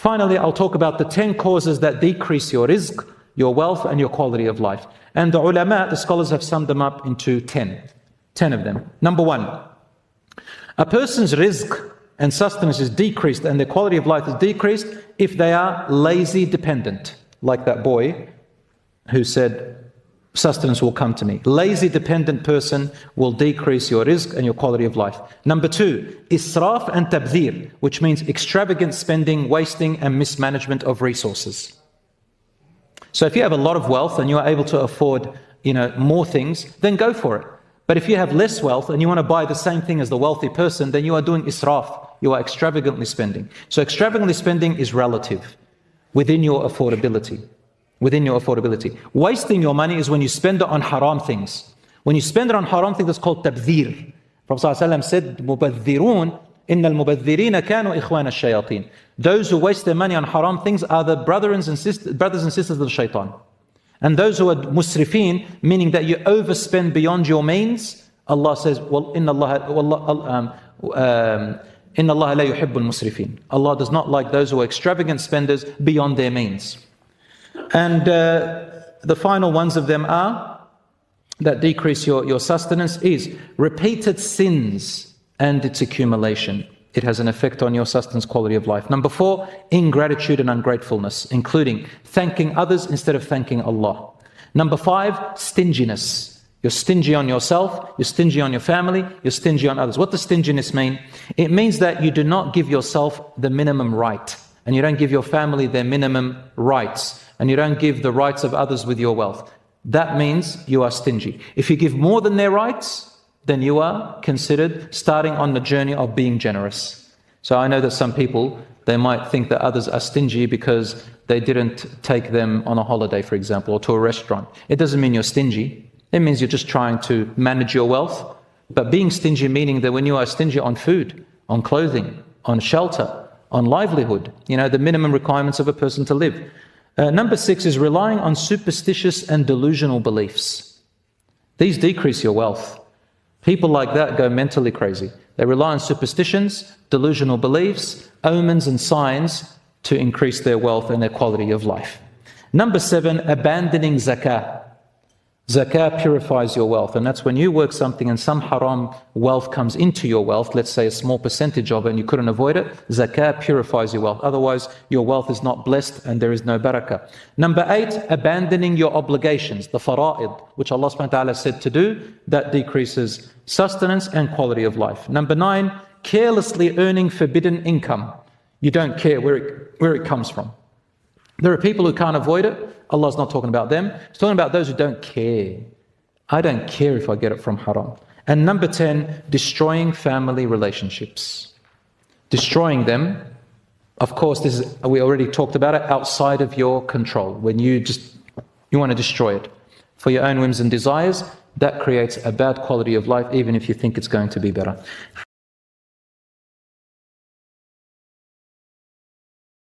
Finally, I'll talk about the 10 causes that decrease your rizq, your wealth, and your quality of life. And the ulama, the scholars, have summed them up into 10. 10 of them. Number 1, a person's rizq and sustenance is decreased and their quality of life is decreased if they are lazy dependent. Like that boy who said, sustenance will come to me. Lazy dependent person will decrease your rizq and your quality of life. Number 2, israf and tabdhir, which means extravagant spending, wasting and mismanagement of resources. So if you have a lot of wealth and you are able to afford, more things, then go for it. But if you have less wealth and you want to buy the same thing as the wealthy person, then you are doing israf. You are extravagantly spending. So extravagantly spending is relative, within your affordability. Within your affordability. Wasting your money is when you spend it on haram things. When you spend it on haram things, it's called tabdhir. Prophet ﷺ said, مُبَذِّرُونَ إِنَّ الْمُبَذِّرِينَ كَانُوا إِخْوَانَ الشَّيَاطِينَ. Those who waste their money on haram things are the brothers and sisters of the shaitan. And those who are musrifin, meaning that you overspend beyond your means, Allah says, well, إِنَّ اللَّهَ لَا يُحِبُّ الْمُسْرِفِينَ. Allah does not like those who are extravagant spenders beyond their means. And the final ones of them are, that decrease your sustenance, is repeated sins and its accumulation. It has an effect on your sustenance, quality of life. Number 4, ingratitude and ungratefulness, including thanking others instead of thanking Allah. Number 5, stinginess. You're stingy on yourself, you're stingy on your family, you're stingy on others. What does stinginess mean? It means that you do not give yourself the minimum right, and you don't give your family their minimum rights, and you don't give the rights of others with your wealth. That means you are stingy. If you give more than their rights, then you are considered starting on the journey of being generous. So I know that some people, they might think that others are stingy because they didn't take them on a holiday, for example, or to a restaurant. It doesn't mean you're stingy. It means you're just trying to manage your wealth. But being stingy meaning that when you are stingy on food, on clothing, on shelter, on livelihood, the minimum requirements of a person to live. Number 6 is relying on superstitious and delusional beliefs. These decrease your wealth. People like that go mentally crazy. They rely on superstitions, delusional beliefs, omens and signs to increase their wealth and their quality of life. Number 7, abandoning zakah. Zakah purifies your wealth, and that's when you work something and some haram wealth comes into your wealth, let's say a small percentage of it and you couldn't avoid it, zakah purifies your wealth. Otherwise, your wealth is not blessed and there is no barakah. Number 8, abandoning your obligations, the fara'id, which Allah subhanahu wa ta'ala said to do, that decreases sustenance and quality of life. Number 9, carelessly earning forbidden income. You don't care where it comes from. There are people who can't avoid it. Allah's not talking about them. He's talking about those who don't care. I don't care if I get it from haram. And number 10, destroying family relationships. Destroying them, of course, we already talked about it, outside of your control. When you want to destroy it for your own whims and desires, that creates a bad quality of life, even if you think it's going to be better.